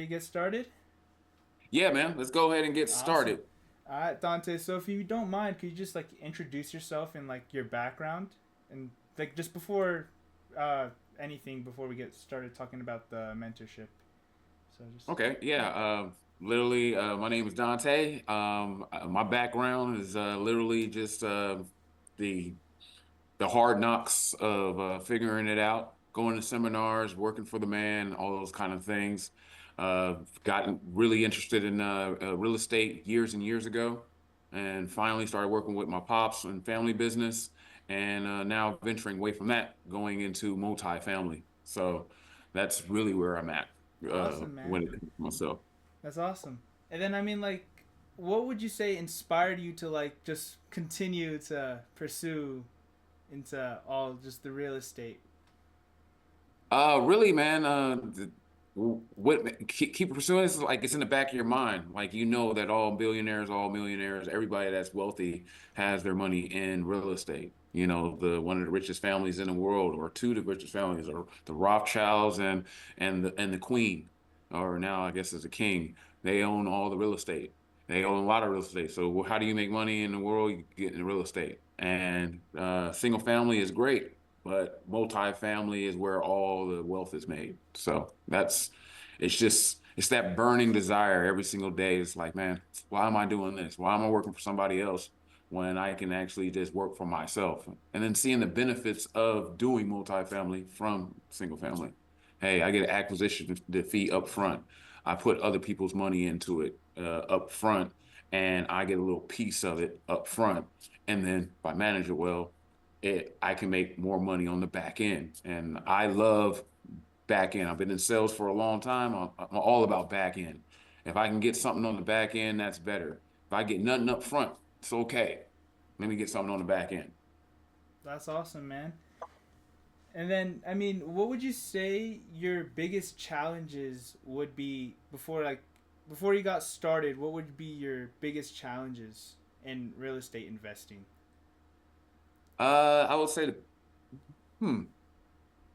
You get started? Yeah, man. Let's go ahead and get Awesome. started. All right, Dante. So if you don't mind, could you just like introduce yourself and like your background and like just before uh anything before we get started talking about the mentorship. So just Okay. yeah. Yeah. Literally, my name is Dante. My background is literally just the the hard knocks of figuring it out, going to seminars, working for the man, all those kind of things. Gotten really interested in real estate years and years ago, and finally started working with my pops and family business, and now venturing away from that, going into multifamily. So that's really where I'm at Awesome, man. when it comes to myself. That's awesome. And then I mean like what would you say inspired you to like just continue to pursue into all just the real estate? Really, man. What keep pursuing this is like it's in the back of your mind. Like you know that all billionaires, all millionaires, everybody that's wealthy has their money in real estate. You know, the one of the richest families in the world, or two of the richest families, are the Rothschilds and the Queen, or now I guess it's the King. They own all the real estate. They own a lot of real estate. So how do you make money in the world? You get in real estate, and single family is great, but multifamily is where all the wealth is made. So it's that burning desire every single day. It's like, man, why am I doing this? Why am I working for somebody else when I can actually just work for myself? And then seeing the benefits of doing multifamily from single family. Hey, I get an acquisition fee up front. I put other people's money into it up front, and I get a little piece of it up front. And then if I manage it well, I can make more money on the back end. And I love back end. I've been in sales for a long time. I'm all about back end. If I can get something on the back end, that's better. If I get nothing up front, it's okay. Let me get something on the back end. That's awesome, man. And then, I mean, what would you say your biggest challenges would be before you got started? What would be your biggest challenges in real estate investing? I would say the hmm,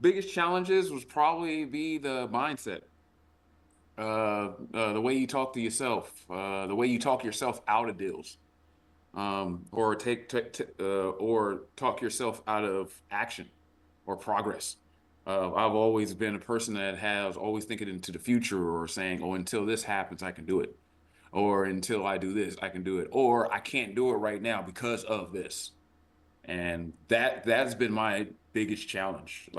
biggest challenges was probably be the mindset, the way you talk to yourself, the way you talk yourself out of deals, or or talk yourself out of action or progress. I've always been a person that has always thinking into the future or saying, "Oh, until this happens, I can do it," or "Until I do this, I can do it," or "I can't do it right now because of this." And that's been my biggest challenge.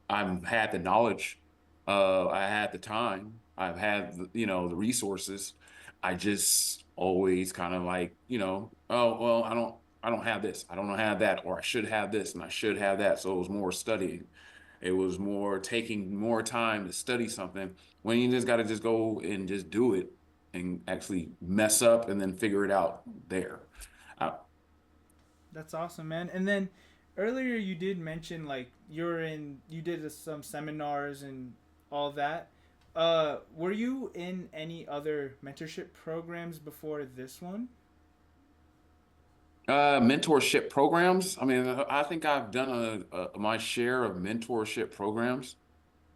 I've had the knowledge, I had the time, I've had the resources. I just always kind of like, oh well, I don't have this, I don't have that, or I should have this and I should have that. So it was more studying. It was more taking more time to study something when you just got to just go and just do it and actually mess up and then figure it out there. Uh, That's awesome, man. And then earlier you did mention like you did some seminars and all that. Were you in any other mentorship programs before this one? Mentorship programs. I mean, I think I've done my share of mentorship programs,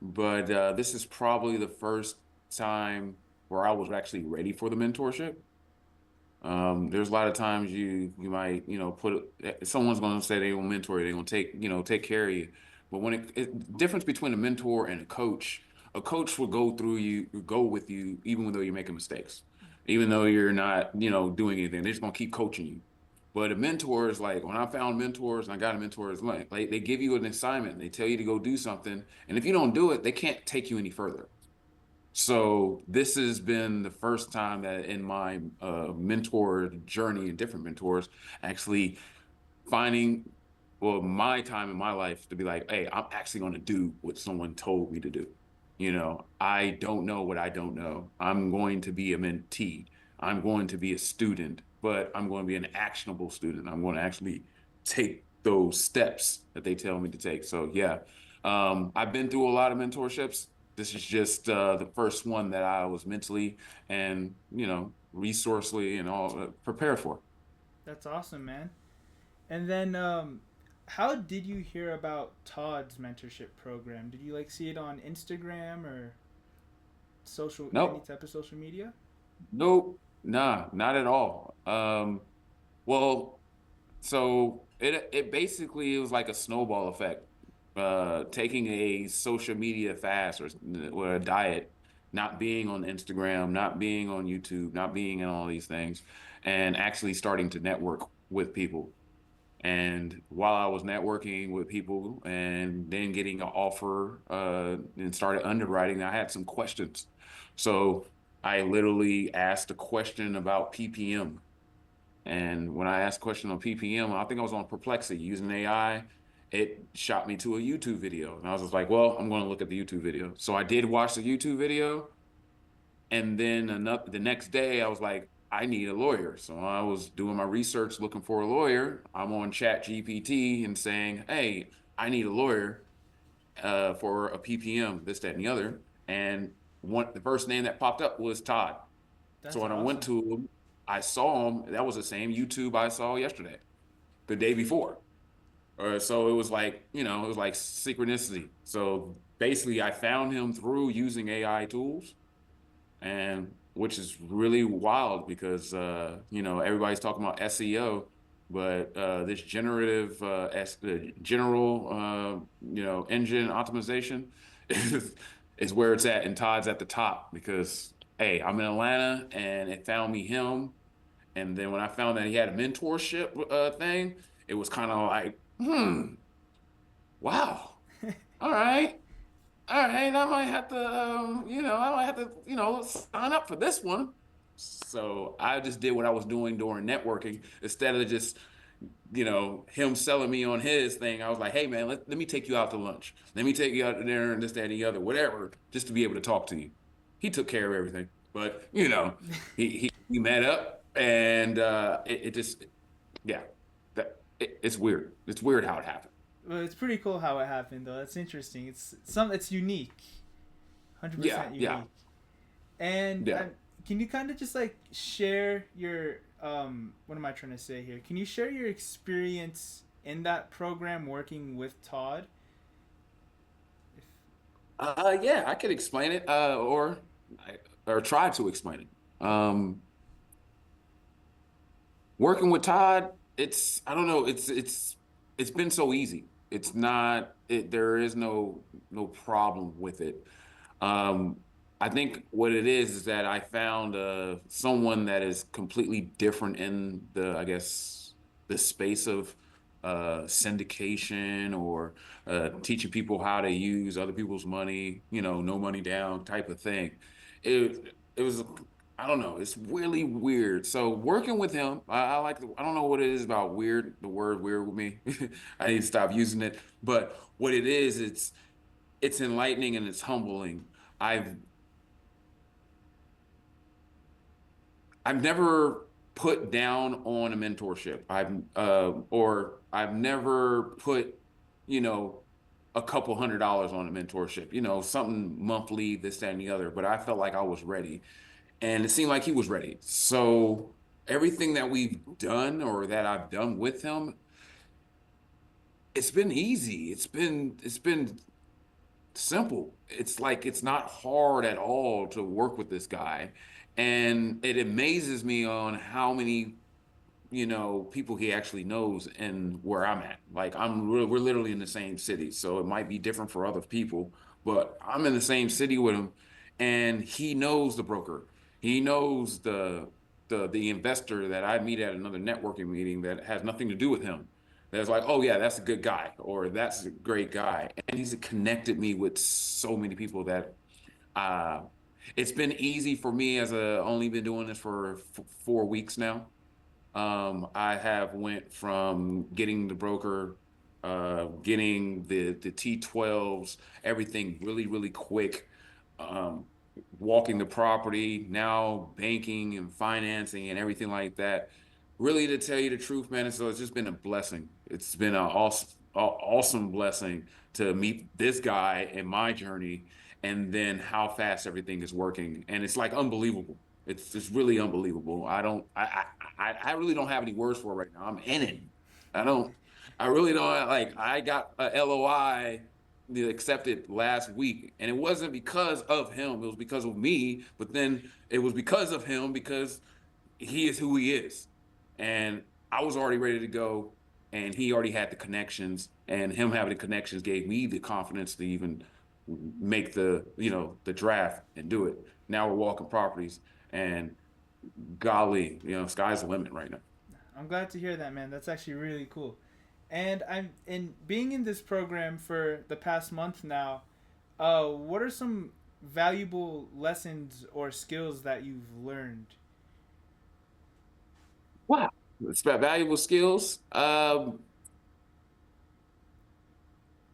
but this is probably the first time where I was actually ready for the mentorship. There's a lot of times you might someone's going to say they will mentor you, they're going to take care of you, but when difference between a mentor and a coach will go with you even though you're making mistakes, even though you're not doing anything, they're just going to keep coaching you. But a mentor is like when I found mentors and I got a mentor is like they give you an assignment, they tell you to go do something, and if you don't do it, they can't take you any further. So this has been the first time that in my mentor journey and different mentors actually finding, well, my time in my life to be like, hey, I'm actually going to do what someone told me to do. I don't know what I don't know. I'm going to be a mentee. I'm going to be a student, but I'm going to be an actionable student. I'm going to actually take those steps that they tell me to take. So yeah, I've been through a lot of mentorships. This is just the first one that I was mentally and resourcely and all prepared for. That's awesome, man. And then how did you hear about Todd's mentorship program? Did you like see it on Instagram or any Nope. type of social media? Nope. Nah, not at all. Well, so it basically it was like a snowball effect. Taking a social media fast or a diet, not being on Instagram, not being on YouTube, not being in all these things, and actually starting to network with people. And while I was networking with people and then getting an offer and started underwriting, I had some questions. So I literally asked a question about PPM. And when I asked a question on PPM, I think I was on Perplexity using AI. It shot me to a YouTube video. And I was just like, well, I'm going to look at the YouTube video. So I did watch the YouTube video. And then the next day, I was like, I need a lawyer. So I was doing my research looking for a lawyer. I'm on Chat GPT and saying, hey, I need a lawyer for a PPM, this, that, and the other. And the first name that popped up was Todd. So That's when I went awesome. to him, I saw him. That was the same YouTube I saw yesterday, the day before. So it was like, it was like synchronicity. So basically, I found him through using AI tools, and which is really wild because everybody's talking about SEO, but this general engine optimization is where it's at, and Todd's at the top because hey, I'm in Atlanta and it found me him, and then when I found that he had a mentorship thing, it was kind of like wow, all right. All right, I might have to, I might have to, sign up for this one. So I just did what I was doing during networking instead of just, him selling me on his thing. I was like, hey, man, let me take you out to lunch. Let me take you out to dinner and this, that, and the other, whatever, just to be able to talk to you. He took care of everything. But, we met up and it just, yeah, it's weird. It's weird how it happened. Well, it's pretty cool how it happened, though. That's interesting. It's unique, Yeah, 100% yeah, unique. And yeah. can you kind of just like share your what am I trying to say here? Can you share your experience in that program working with Todd? If, Yeah, I could explain it, or try to explain it. Working with Todd, I don't know, it's been so easy. It's not there is no problem with it. Um, I think what it is that I found someone that is completely different in I guess, the space of syndication or teaching people how to use other people's money, no money down type of thing. It was, I don't know, it's really weird. So working with him, I don't know what it is about the word weird with me. I need to stop using it. But what it is, it's enlightening and it's humbling. I've I've never put down on a mentorship. I've never put, you know, a couple $100 on a mentorship, something monthly, this, that, and the other. But I felt like I was ready. And it seemed like he was ready. So everything that we've done or that I've done with him, it's been easy. It's been simple. It's like it's not hard at all to work with this guy. And it amazes me on how many, people he actually knows and where I'm at. Like we're literally in the same city. So it might be different for other people, but I'm in the same city with him and he knows the broker. He knows the investor that I meet at another networking meeting that has nothing to do with him. That's like, oh yeah, that's a good guy, or that's a great guy. And he's connected me with so many people that uh it's been easy for me as a only been doing this for 4 weeks now. I have went from getting the broker, getting the T12s, everything really, really quick, um, walking the property, now banking and financing and everything like that. Really, to tell you the truth, man, it's just been a blessing. It's been an awesome blessing to meet this guy in my journey, and then how fast everything is working, and it's like unbelievable. It's really unbelievable. I really don't have any words for it right now. I'm in it. I don't. I really don't like. I got a LOI, accepted last week, and it wasn't because of him. It was because of me. But then it was because of him because he is who he is, and I was already ready to go, and he already had the connections, and him having the connections gave me the confidence to even make the draft and do it. Now we're walking properties, and golly, sky's the limit right now. I'm glad to hear that, man. That's actually really cool. And I'm in being in this program for the past month now. What are some valuable lessons or skills that you've learned? Wow. It's about valuable skills.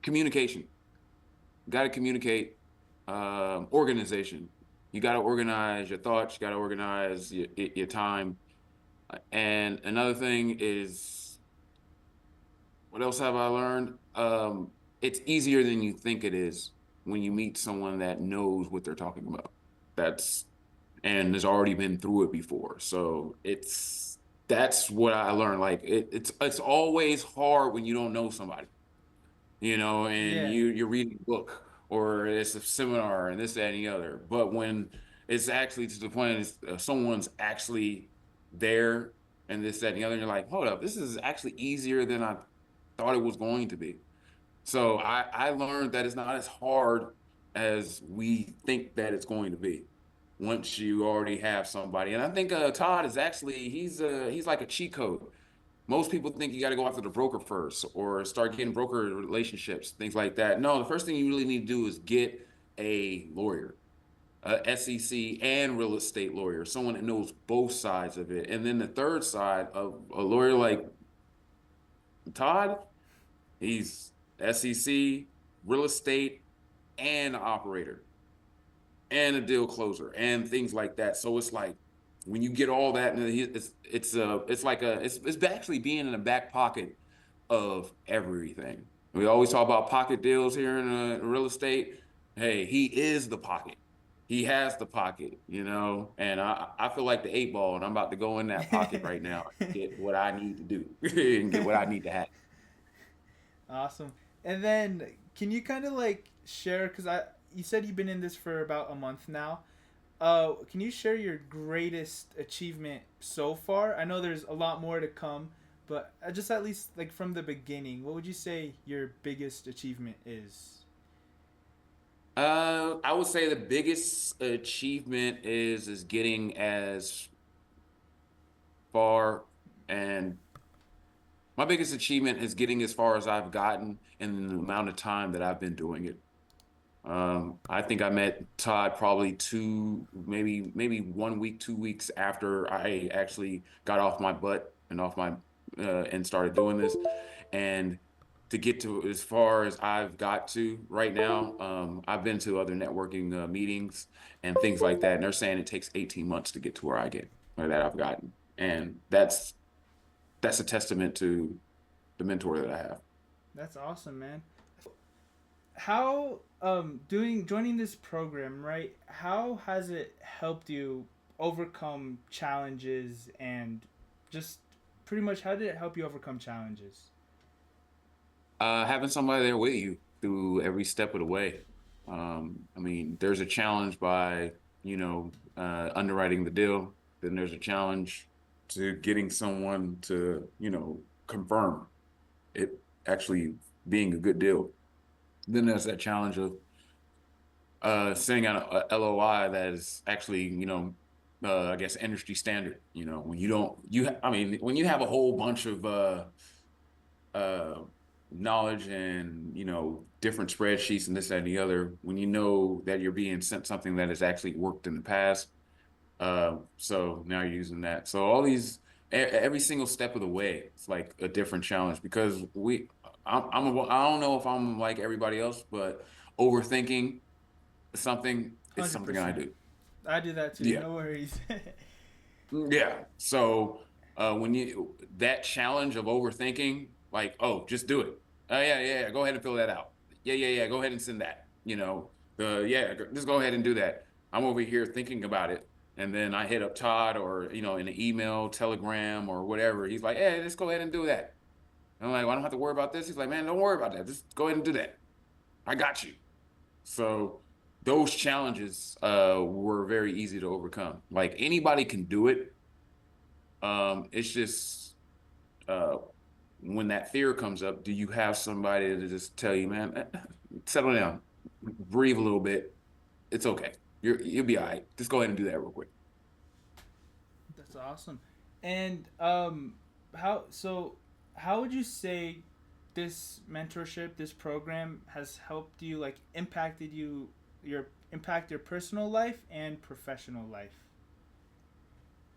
Communication. Got to communicate. Organization. You got to organize your thoughts. You got to organize your time. And another thing is, what else have I learned? It's easier than you think it is when you meet someone that knows what they're talking about. That's and has already been through it before. So that's what I learned. Like it's always hard when you don't know somebody, and Yeah. you're reading a book or it's a seminar and this, that, and the other. But when it's actually to the point someone's actually there and this, that, and the other, and you're like, hold up, this is actually easier than I thought it was going to be. So I learned that it's not as hard as we think that it's going to be once you already have somebody. And I think Todd is actually he's like a cheat code. Most people think you got to go after the broker first or start getting broker relationships, things like that. No, the first thing you really need to do is get a lawyer, a SEC and real estate lawyer, someone that knows both sides of it. And then the third side of a lawyer like Todd, he's SEC, real estate, and operator, and a deal closer, and things like that. So it's like when you get all that, and it's actually being in the back pocket of everything. We always talk about pocket deals here in real estate. Hey, he is the pocket. He has the pocket, and I feel like the eight ball, and I'm about to go in that pocket right now and get what I need to do and get what I need to have. Awesome. And then can you kind of like share cuz I you said you've been in this for about a month now. Can you share your greatest achievement so far? I know there's a lot more to come, but just at least like from the beginning, what would you say your biggest achievement is? I would say the biggest achievement is getting as far, and my biggest achievement is getting as far as I've gotten in the amount of time that I've been doing it. I think I met Todd probably maybe 1 week, 2 weeks after I actually got off my butt and and started doing this. And to get to as far as I've got to right now, I've been to other networking meetings and things like that, and they're saying it takes 18 months to get to where I get or that I've gotten, and that's a testament to the mentor that I have. That's awesome, man. How doing joining this program, right? How has it helped you overcome challenges and just pretty much how did it help you overcome challenges? Having somebody there with you through every step of the way. I mean, there's a challenge by, underwriting the deal. Then there's a challenge to getting someone to, confirm it actually being a good deal. Then there's that challenge of sending out a LOI that is actually, I guess industry standard. When you don't, I mean, when you have a whole bunch of uh, knowledge and different spreadsheets and this that, and the other, when you know that you're being sent something that has actually worked in the past, so now you're using that. So all these every single step of the way, it's like a different challenge because I don't know if I'm like everybody else, but overthinking something is something I 100%. do. I do that too. Yeah. No worries. Yeah. So when you that challenge of overthinking, like, oh, just do it. Oh yeah, yeah, yeah, go ahead and fill that out. Yeah, yeah, yeah, go ahead and send that. Just go ahead and do that. I'm over here thinking about it. And then I hit up Todd or, in an email, telegram or whatever. He's like, hey, just go ahead and do that. I'm like, well, I don't have to worry about this. He's like, man, don't worry about that. Just go ahead and do that. I got you. So those challenges were very easy to overcome. Like anybody can do it. It's just uh, when that fear comes up, do you have somebody to just tell you, man, settle down, breathe a little bit. It's okay. You'll be all right. Just go ahead and do that real quick. That's awesome. And how so? How would you say this mentorship, this program, has helped you, like impacted you, your personal life and professional life?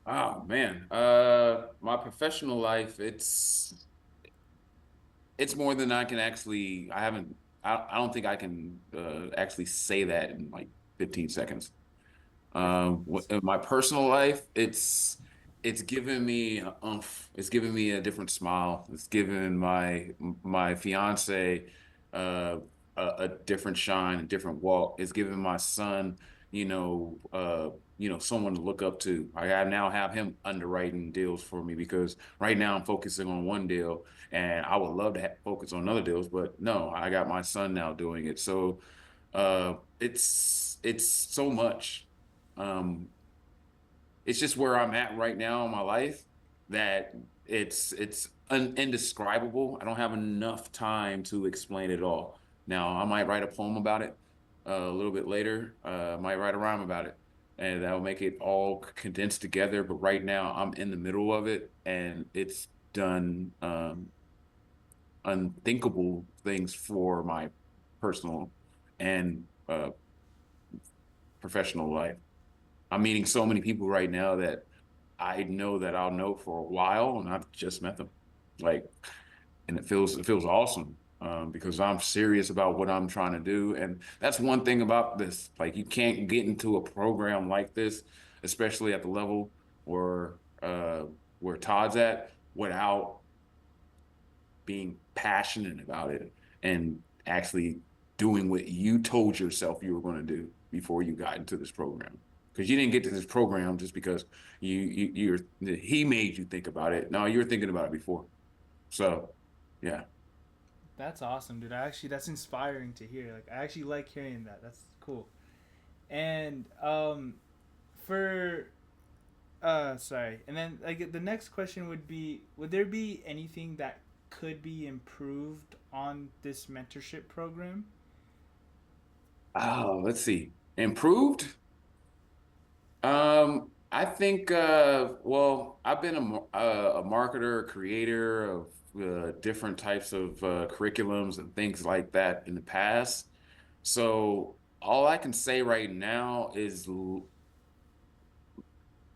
Oh man, my professional life, it's more than I can actually. I haven't. I don't think I can actually say that in like 15 seconds. Perfect. In my personal life, it's given me a oomph. It's given me a different smile. It's given my fiance uh, a different shine, a different walk. It's given my son, you know, someone to look up to. I now have him underwriting deals for me because right now I'm focusing on one deal, and I would love to focus on other deals, but no, I got my son now doing it. So it's so much. Um, it's just where I'm at right now in my life that it's indescribable. I don't have enough time to explain it all. Now, I might write a poem about it a little bit later. I might write a rhyme about it, and that'll make it all condensed together. But right now, I'm in the middle of it, and it's done unthinkable things for my personal and professional life. I'm meeting so many people right now that I know that I'll know for a while, and I've just met them. Like, and it feels awesome because I'm serious about what I'm trying to do, and that's one thing about this. Like, you can't get into a program like this, especially at the level where Todd's at, without being passionate about it and actually doing what you told yourself you were going to do before you got into this program. Because you didn't get to this program just because he made you think about it. No, you were thinking about it before. So, yeah. That's awesome, dude. That's inspiring to hear. Like, I actually like hearing that. That's cool. And for sorry. And then like the next question would be, would there be anything that could be improved on this mentorship program? Oh, let's see. Improved? I think, well, I've been a marketer, creator of different types of curriculums and things like that in the past. So all I can say right now is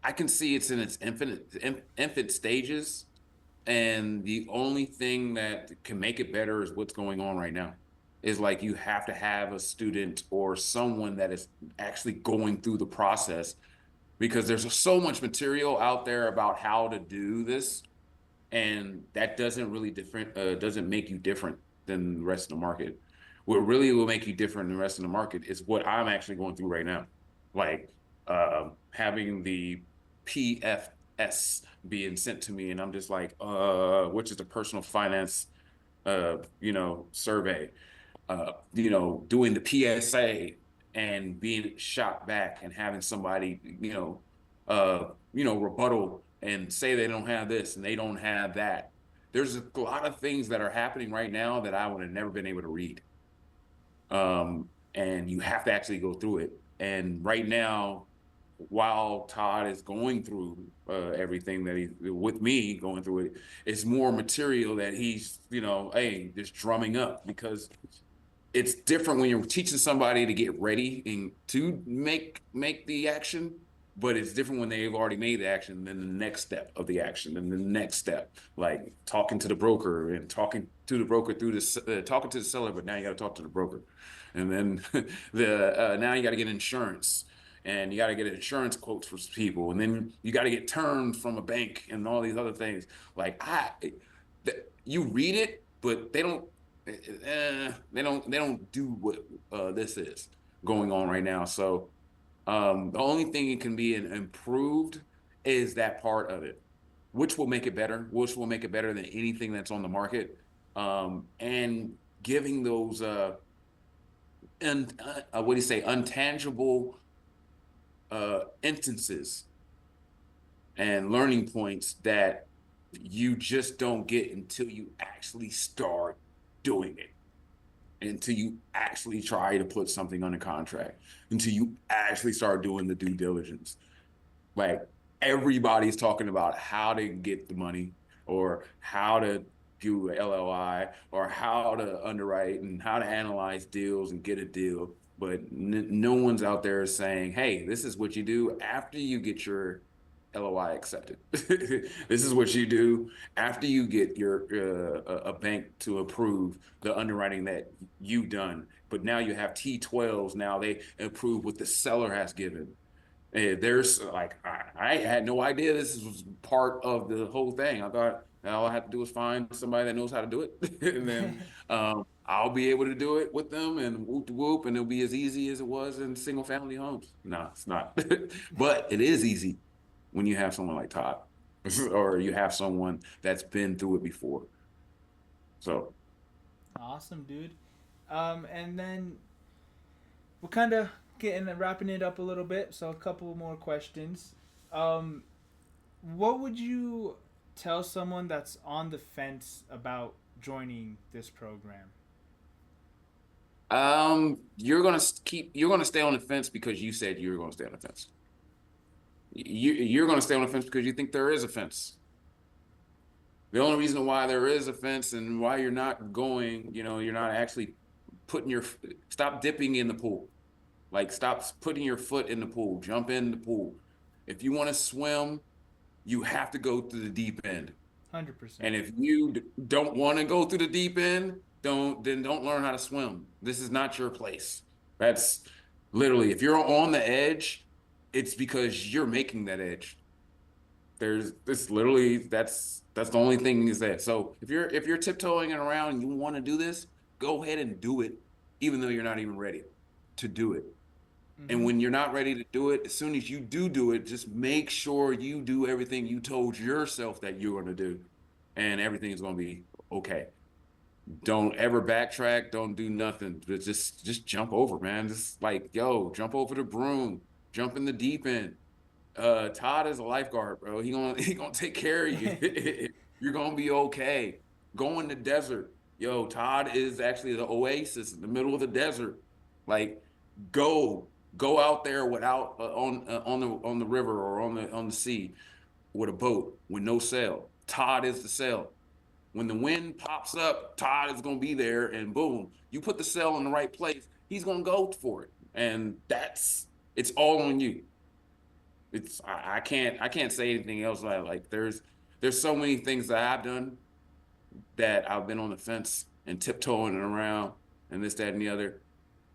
I can see it's in its infant stages, and the only thing that can make it better is what's going on right now. Is like you have to have a student or someone that is actually going through the process because there's so much material out there about how to do this, and that doesn't really different doesn't make you different than the rest of the market. What really will make you different than the rest of the market is what I'm actually going through right now, like having the PFS being sent to me, and I'm just like, which is the personal finance, survey, doing the PSA and being shot back and having somebody, rebuttal and say they don't have this and they don't have that. There's a lot of things that are happening right now that I would have never been able to read. And you have to actually go through it. And right now, while Todd is going through everything that he with me going through it, it's more material that he's, hey, just drumming up because it's different when you're teaching somebody to get ready and to make the action, but it's different when they've already made the action, then the next step of the action, and the next step, like talking to the broker and talking to the broker through this, talking to the seller, but now you got to talk to the broker, and then the now you got to get insurance. And you got to get insurance quotes for people, and then you got to get terms from a bank and all these other things. Like you read it, but they don't do what this is going on right now. So the only thing it can be improved is that part of it, which will make it better, which will make it better than anything that's on the market. And giving those and what do you say, untangible instances and learning points that you just don't get until you actually start doing it, until you actually try to put something under contract, until you actually start doing the due diligence. Like everybody's talking about how to get the money or how to do LLI or how to underwrite and how to analyze deals and get a deal. But no one's out there saying, hey, this is what you do after you get your LOI accepted. This is what you do after you get your a bank to approve the underwriting that you've done. But now you have T12s. Now they approve what the seller has given. There's like I had no idea this was part of the whole thing. I thought all I have to do is find somebody that knows how to do it, and then I'll be able to do it with them, and whoop de whoop, and it'll be as easy as it was in single family homes. No, it's not, but it is easy when you have someone like Todd, or you have someone that's been through it before. So Awesome, dude. And then we're kind of getting wrapping it up a little bit, so a couple more questions. Um, what would you tell someone that's on the fence about joining this program? you're gonna stay on the fence because you said you were gonna stay on the fence. You're gonna stay on the fence because you think there is a fence. The only reason why there is a fence and why you're not going, you're not actually putting stop dipping in the pool. Like stop putting your foot in the pool, jump in the pool. If you want to swim, you have to go to the deep end. 100%. And if you don't want to go through the deep end, don't learn how to swim. This is not your place. That's literally, if you're on the edge, it's because you're making that edge. There's this literally that's the only thing is that. So if you're tiptoeing around and you want to do this, go ahead and do it, even though you're not even ready to do it. And Mm-hmm. when you're not ready to do it, as soon as you do it, just make sure you do everything you told yourself that you're going to do, and everything is going to be okay. Don't ever backtrack. Don't do nothing. But just jump over, man. Just like, yo, jump over the broom, jump in the deep end. Todd is a lifeguard, bro. He gonna take care of you. You're gonna be okay. Go in the desert. Yo, Todd is actually the oasis in the middle of the desert. Like, go go out there without on the river or on the sea with a boat with no sail. Todd is the sail. When the wind pops up, Todd is gonna be there, and boom, you put the sail in the right place. He's gonna go for it, and it's all on you. I can't say anything else. Like there's so many things that I've done that I've been on the fence and tiptoeing around and this, that, and the other.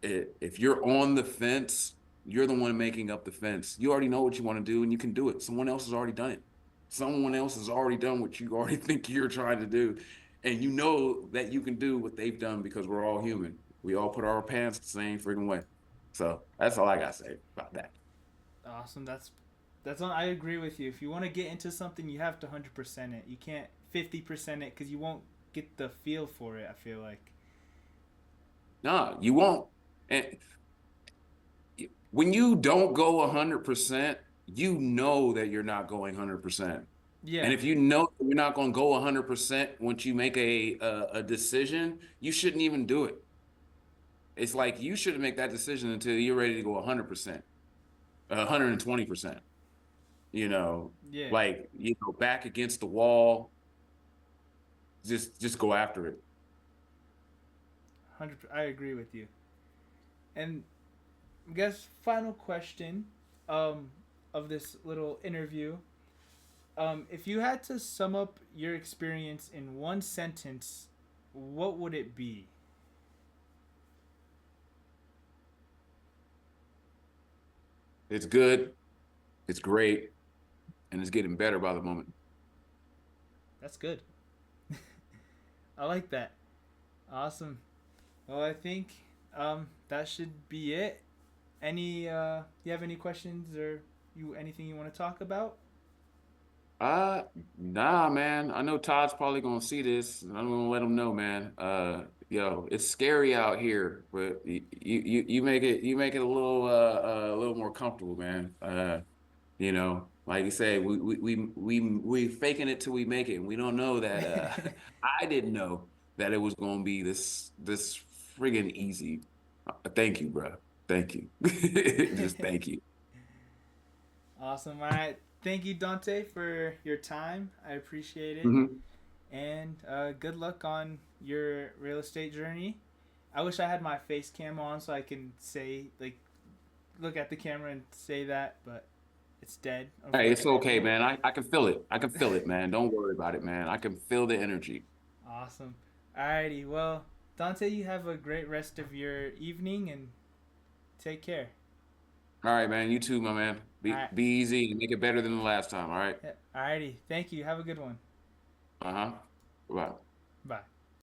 If you're on the fence, you're the one making up the fence. You already know what you want to do and you can do it. Someone else has already done it. Someone else has already done what you already think you're trying to do. And you know that you can do what they've done because we're all human. We all put our pants the same freaking way. So that's all I got to say about that. Awesome. That's on. I agree with you. If you want to get into something, you have to 100% it. You can't 50% it because you won't get the feel for it. I feel like. No, you won't. And when you don't go 100%, you know that you're not going 100%. Yeah. And if you know you're not going to go 100% once you make a decision, you shouldn't even do it. It's like you shouldn't make that decision until you're ready to go 100%, 120%. You know, Yeah. like back against the wall, just go after it. 100. I agree with you. And I guess final question, um, of this little interview. If you had to sum up your experience in one sentence, what would it be? It's good, it's great, and it's getting better by the moment. That's good. I like that. Awesome. Well, I think that should be it. You have any questions or anything you want to talk about? Uh, nah, man. I know Todd's probably gonna see this, and I'm gonna let him know, man. Yo, it's scary out here, but you make it a little more comfortable, man. Like you say, we faking it till we make it, and we don't know that. I didn't know that it was gonna be this friggin' easy. Thank you, bro. Thank you. Just thank you. Awesome. All right. Thank you, Dante, for your time. I appreciate it. Mhm. And good luck on your real estate journey. I wish I had my face cam on so I can say, like, look at the camera and say that, but it's dead, Hey, it's okay, unfortunately. man. I can feel it. I can feel it, man. Don't worry about it, man. I can feel the energy. Awesome. Alrighty. Well, Dante, you have a great rest of your evening and take care. All right, man. You too, my man. Alright. Be easy and make it better than the last time. All right. Alrighty. Thank you. Have a good one. Uh-huh. Bye. Bye.